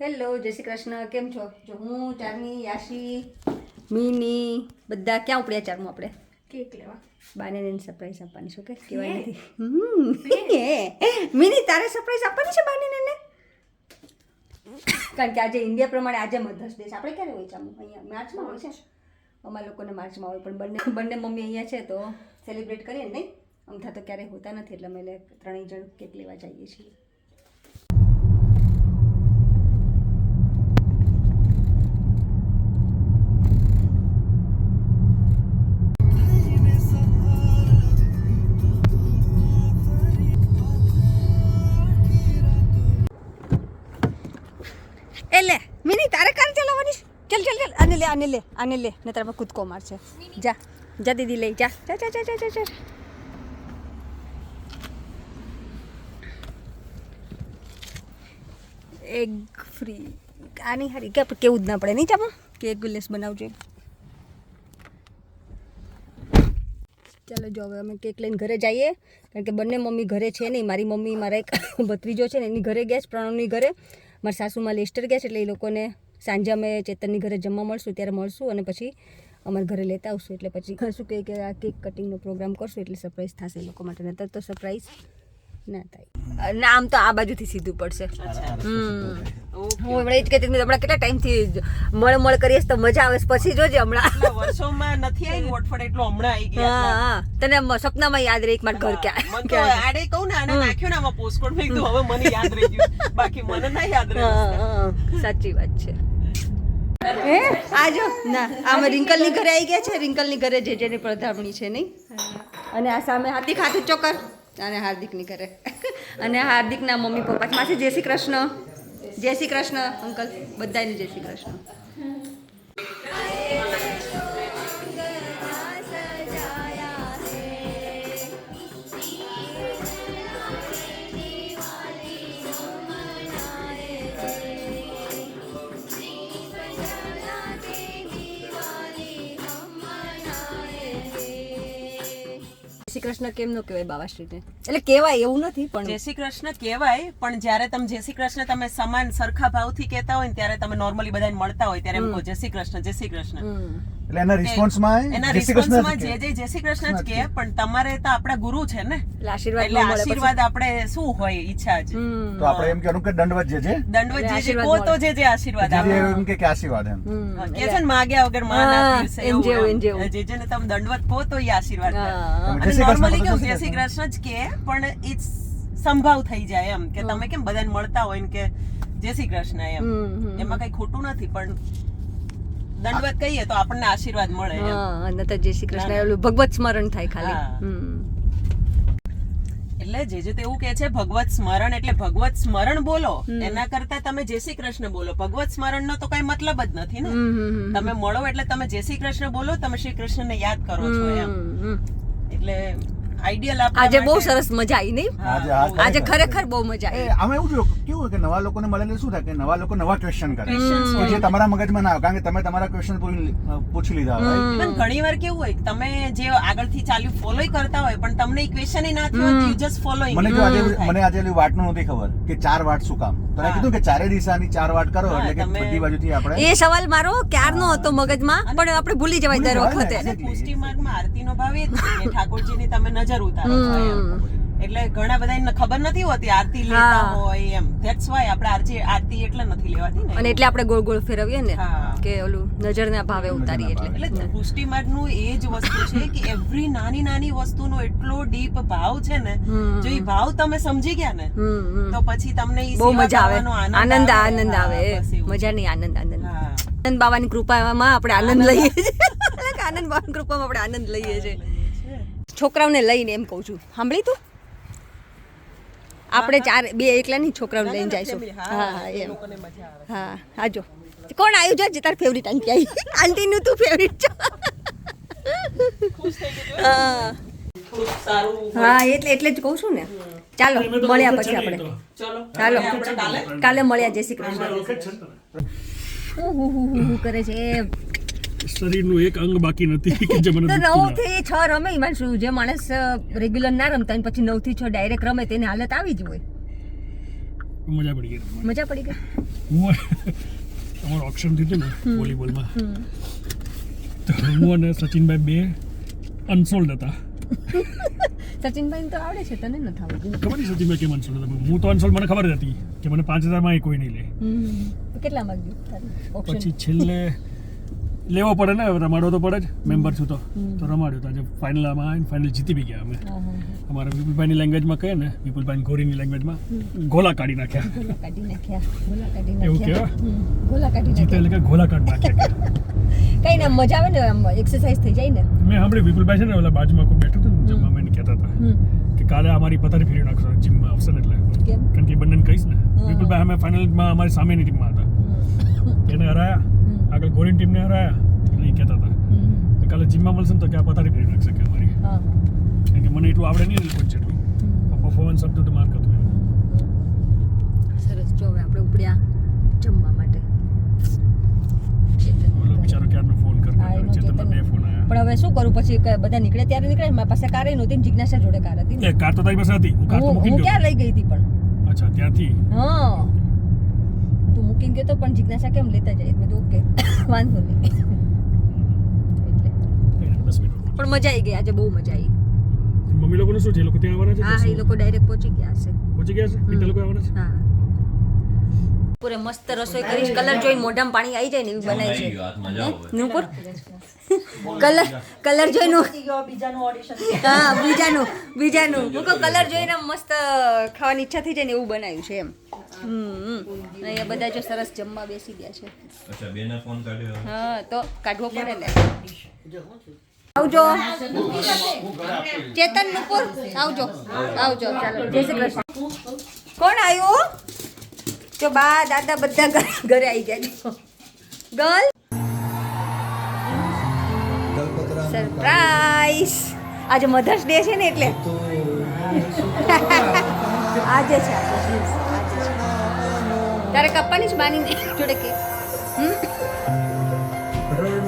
Hello, જય શ્રી કૃષ્ણ. કેમ છો? જો હું ચારની, યાશી, મિની બધા ક્યાં ઉપડ્યા ચારમાં આપણે કેક લેવા. બાને સરપ્રાઈઝ આપવાની છે. કે કહેવાય નથી. મિની તારે સરપ્રાઈઝ આપવાની છે બાને ને? કારણ કે આજે ઇન્ડિયા પ્રમાણે આજે મધર્સ ડે છે. આપણે ક્યારે હોય છે? અહીંયા માર્ચમાં હોય છે. અમારા લોકોને માર્ચમાં હોય, પણ બંને મમ્મી અહીંયા છે તો સેલિબ્રેટ કરીએ નહીં. અમથા તો ક્યારેય હોતા નથી, એટલે અમે ત્રણેય જણ કેક લેવા જઈએ છીએ. એટલે મિની તારે કાર ચલાવવાની? ચલ ચલ ચલ, આને લે ને તારા કૂદકો મારશે. જા જા દીદી લઈ જા જા જા જા જા જા. એગ ફ્રી આની હારી કે કેવું જ ના પડે નહીં ચામાં કે એગ ગ્લેસ બનાવજો. ચાલો જો હવે અમે કેક લઈને ઘરે જઈએ, કારણ કે બંને મમ્મી ઘરે છે નહીં. મારી મમ્મી મારા એક ભત્રીજો છે ને એની ઘરે ગયા છે, પ્રણવની ઘરે. મારા સાસુમાં લેસ્ટર ગયા છે, એટલે એ લોકોને સાંજે અમે ચેતનની ઘરે જમવા મળશું ત્યારે મળશું, અને પછી અમારા ઘરે લેતા આવશું. એટલે પછી શું કહે કે આ કેક કટિંગનો પ્રોગ્રામ કરશું, એટલે સરપ્રાઈઝ થશે એ લોકો માટે. નતર તો સરપ્રાઈઝ ના થાય. ના, આમ તો આ બાજુથી સીધું પડશે. હું હમણાં એ જ કહેતી હમણાં કેટલા ટાઈમથી મળે કરીએ તો મજા આવે. પછી જોજે હમણાં વર્ષોમાં નથી આવી વોટફોડ, એટલો હમણાં આવી ગયા. હા, તને સપનામાં યાદ રહી મારું ઘર ક્યાં. આડે કહું ને, આને નાખ્યું ને આમાં પોસ્ટકોડ મેં કીધું હવે મને યાદ રહી ગયું, બાકી મને ના યાદ રહ્યું. સાચી વાત છે. આજો ના, આમાં રિંકલની ઘરે આવી ગયા છે. રિંકલની ઘરે જેની પધરામણી છે નહીં. અને આ સામે હાર્દિક હાથું ચોકર અને હાર્દિકની ઘરે. અને હાર્દિકના મમ્મી પપ્પા માસી જય શ્રી કૃષ્ણ. જય શ્રી કૃષ્ણ અંકલ, બધાને જય શ્રી કૃષ્ણ. જય શ્રી કૃષ્ણ કેમ નો કહેવાય બાવાશ્રીને? એટલે કહેવાય એવું નથી, પણ જય શ્રી કૃષ્ણ કહેવાય, પણ જ્યારે તમે જય શ્રી કૃષ્ણ તમે સમાન સરખા ભાવથી કહેતા હોય ને ત્યારે તમે નોર્મલી બધાને મળતા હોય ત્યારે એમ કહો જય શ્રી કૃષ્ણ જય શ્રી કૃષ્ણ. એટલે એના રિસ્પોન્સમાં જે જય શ્રી કૃષ્ણ જ કહે, પણ તમારે તો આપણા ગુરુ છે ને, આશીર્વાદ એટલે આશીર્વાદ આપણે શું હોય ઈચ્છા જ. તો આપણે એમ કહેવાનું કે દંડવત જે દંડવત જે કહો તો જે આશીર્વાદ આપે એમ કે આશીર્વાદ એમ કે છે ને, માગ્યા વગર માં ના પીરસે એમ જેવું. જે ને તમે દંડવત કહો તો એ આશીર્વાદ કરે. જય શ્રી નોર્મલી કૃષ્ણ કેવું જય શ્રી કૃષ્ણ જ કે, પણ ઇટ્સ સંભાવ થઈ જાય એમ કે તમે કેમ બધાને મળતા હોય ને કે જય શ્રી કૃષ્ણ એમ, એમાં કઈ ખોટું નથી. પણ દંડવત કહીએ તો આપણને આશીર્વાદ મળે એમ. હા, નતર જય શ્રી કૃષ્ણ ઓલું ભગવત સ્મરણ થાય ખાલી. એટલે જે તો એવું કે છે ભગવત સ્મરણ, એટલે ભગવત સ્મરણ બોલો એના કરતા તમે જય શ્રી કૃષ્ણ બોલો. ભગવત સ્મરણ નો તો કઈ મતલબ જ નથી ને. તમે મળો એટલે તમે જય શ્રી કૃષ્ણ બોલો, તમે શ્રી કૃષ્ણ ને યાદ કરો છો એમ. એટલે આઈડિયલ આજે બહુ સરસ મજા આવી નહીં? આજે ખરેખર બહુ મજા આવી. આમાં એવું કેવું કે નવા લોકોને મળેલે શું થાય કે નવા લોકો નવા ક્વેશ્ચન કરે કે જે તમારા મગજમાં ના આવે, કારણ કે તમે તમારા ક્વેશ્ચન પૂછી લીધા હોય. ઇવન ઘણી વાર કેવું હોય તમે જે આગળથી ચાલ્યું ફોલો કરતા હોય, પણ તમને ઇક્વેશન ના થયો, યુ જસ્ટ ફોલોઈંગ. મને આજે વાટનું નથી ખબર કે 4 વાટ શું કામ, તો કીધું કે ચારે દિશાની 4 વાટ કરો એટલે કે બધી બાજુથી આપણે. એ સવાલ મારો ક્યારનો હતો મગજમાં, પણ આપણે ભૂલી જવાય દર વખતે. પુષ્ટિ માર્ગમાં આરતીનો ભાવ એ જ છે કે ઠાકોરજીની તમે નજર ઉતારો છો એમ. એટલે ઘણા બધા ખબર નથી હોતી આરતી લેતા હોય એમ. ધેટ્સ વાય આપણે આરતી એટલે નથી લેવાતી ને, અને એટલે આપણે ગોળ ગોળ ફેરવીએ ને કે ઓલું નજરના ભાવે ઉતારીએ. એટલે પુષ્ટિ માર્ગનું એ જ વસ્તુ છે કે એવરી નાની નાની વસ્તુનો એટલો ડીપ ભાવ છે ને, જો એ ભાવ તમે સમજી ગયા ને તો પછી તમને બહુ મજા આવે, આનંદ આવે. મજા નહીં, આનંદ બાવાની કૃપામાં આપણે આનંદ લઈએ છીએ. આનંદ બાવાની કૃપામાં આપણે આનંદ લઈએ છીએ. છોકરાઓને લઈને એમ કહું છું, સાંભળી તું? આપણે 4 બે એકલા નહીં, છોકરાઓને લઈને જઈશું. હા એમ. હા આજો કોણ આવ્યું છે? તાર ફેવરિટ આંટી આવી. આંટીનું તું ફેવરિટ છો. હા એટલે જ કહું છું ને. ચાલો મળ્યા પછી આપણે. ચાલો કાલે મળ્યા. જય શ્રી કૃષ્ણ. કરે છે શરીરનું એક અંગ બાકી નથી કે જે મને 9 થી 6 રમે. ઈમાનશું જે માણસ રેગ્યુલર ના રમતા પછી 9 થી 6 ડાયરેક્ટ રમે તેની હાલત આવી જ હોય. મજા પડી ગઈ રમવાની. મજા પડી ગઈ. હું અમારું ઓપ્શન થયું હતું ને વોલીબોલમાં, તો હું અને સચિનભાઈ બે અનસોલ્ડ હતા. સચિનભાઈ તો આવડે છે, તને નથી આવડતું. ખબર નહીં સચિનભાઈ કેમ અનસોલ્ડ હતા. હું તો અનસોલ્ડ, મને ખબર જ હતી કે મને 5000 કોઈ નહીં લે. તો કેટલા માંગ્યું તારું ઓપ્શન? પછી છેલ્લે લેવો પડે ને, રમાડવો તો પડે જ, મેમ્બર છું તો રમાડ્યો. તો આજે ફાઇનલમાં ફાઇનલ જીતી બી ગયા અમે. અમારા વિપુલભાઈની લેંગ્વેજમાં કહીએ ને, વિપુલભાઈ ગોરીની લેંગ્વેજમાં ગોલા કાઢી નાખ્યા. ગોલા કાઢી નાખ્યા, ગોલા કાઢી એવું નાખ્યા. કહેવાય? ગોલા કાઢી જીતે એટલે કે ગોલા કાઢી નાખ્યા. કઈ ના મજા આવે ને, આમ એક્સરસાઇઝ થઈ જાય ને. મેં સાંભળ્યું વિપુલભાઈ છે ને ઓલા બાજુમાં કોઈ બેઠું હતું ને જમવા, મને કહેતા હતા કે કાલે અમારી પથારી ફેરવી નાખશો જીમમાં આવશે ને એટલે. કેમ? કારણ કે એ બંનેને કહીશ ને. વિપુલભાઈ અમે ફાઇનલમાં અમારી સામેની ટીમમાં હતા, એને હરાયા, આગળ ગોરીની ટીમને હરાયા. એટલે એ કહેતા હતા કે કાલે જીમમાં મળશે ને તો કે આ પથારી ફેરવી નાખશે કે અમારી. કારણ કે મને એટલું આવડે નહીં ને કોઈ જેટલું પરફોર્મન્સ અપ ટુ માર્ક હતું. સરસ. જો હવે આપણે ઉપડ્યા જમવા માટે. ઓલો બિચારો ક્યારનો ફોન કરતો હા, એનો ચેતનના 2 ફોન આવ્યા. પણ હવે શું કરું, પછી બધા નીકળે ત્યારે નીકળે. મારી પાસે કાર નહોતી ને, જિજ્ઞાસા જોડે કાર હતી ને. એ કાર તો તારી પાસે હતી, હું કાર તો મૂકી હું ગયો. ક્યાં લઈ ગઈ હતી પણ. અચ્છા, ત્યાંથી હા, તું મૂકીને ગયો તો, પણ જિજ્ઞાસા કેમ લેતા જાય? મેં તો ઓકે, વાંધો નહીં. એટલે 10 મિનિટ. પણ મજા આવી ગઈ આજે, બહુ મજા આવી. મમ્મી લોકોનું શું છે? એ લોકો ત્યાં આવવાના છે? હા, એ લોકો ડાયરેક્ટ પહોંચી ગયા હશે. પહોંચી ગયા છે? પિતા લોકો આવવાના છે? હા, પૂરે મસ્ત રસોઈ કરીશ. કલર જોઈને મોઢામાં પાણી આવી જાય ને એવી બનાવી છે. નુપુર કલર જોઈને હા, બીજાનું હું કહું કલર જોઈને મસ્ત ખાવાની ઈચ્છા થઈ જાય ને એવું બનાવ્યું છે એમ. અહીંયા બધા જો સરસ જમવા બેસી ગયા છે. અચ્છા, બેના ફોન કાઢ્યો. હા, તો કાઢવો પડે ને. આવજો ચેતન, નુપુર આવજો. ચાલો, જય શ્રી કૃષ્ણ. કોણ આવ્યું? જો બા દાદા બધા ઘરે આવી ગયા. Girl surprise. આજે મધર્સ ડે છે ને એટલે આજે છે. તારે કાપવાની જ બાની જોડે કે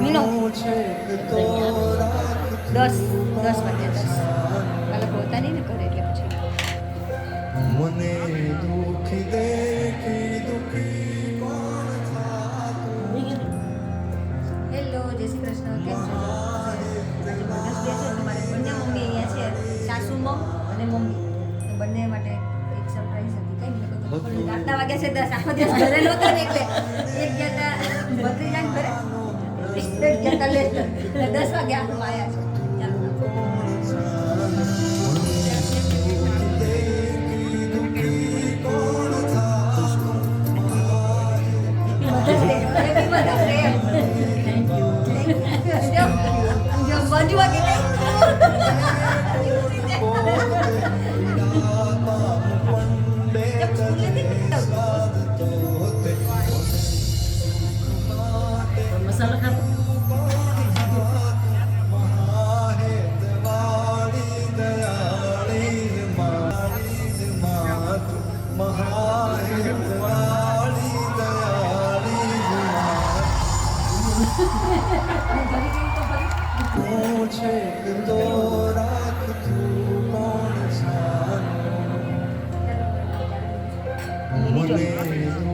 મીનો 10 વાગ્યા 10 કાલે પોતાની ને કરે એટલે પછી મને દુખી દેખી દુખી કોણ થાતું. હેલો, જય શ્રી કૃષ્ણ. કેમ છો? આજે મધર્સ ડે છે તો મારે બંને મમ્મી અહીંયા છે, સાસુ મમ અને મમ્મી. તો બંને માટે એક સરપ્રાઈઝ હતી. કઈ નહીં, આટલા વાગ્યા છે 10, આખો દિવસ ઘરે નહોતા ને એટલે એક ગયા હતા ભત્રીજાને ઘરે, એક ગયા હતા લેસ્ટર. 10 વાગ્યા આપણું આવ્યા છે.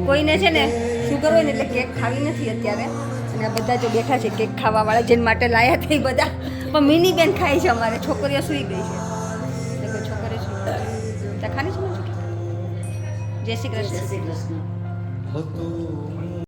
કોઈને છે ને શુગર હોય ને એટલે કેક ખાવી નથી અત્યારે. અને આ બધા જો બેઠા છે કેક ખાવા વાળા, જેને માટે લાયા થઈ બધા. પણ મિની બેન ખાય છે, અમારે છોકરીઓ સૂઈ ગઈ છે. એટલે છોકરીઓ સૂઈ ત્યાં ખાલી છે ને. જય શ્રી કૃષ્ણ.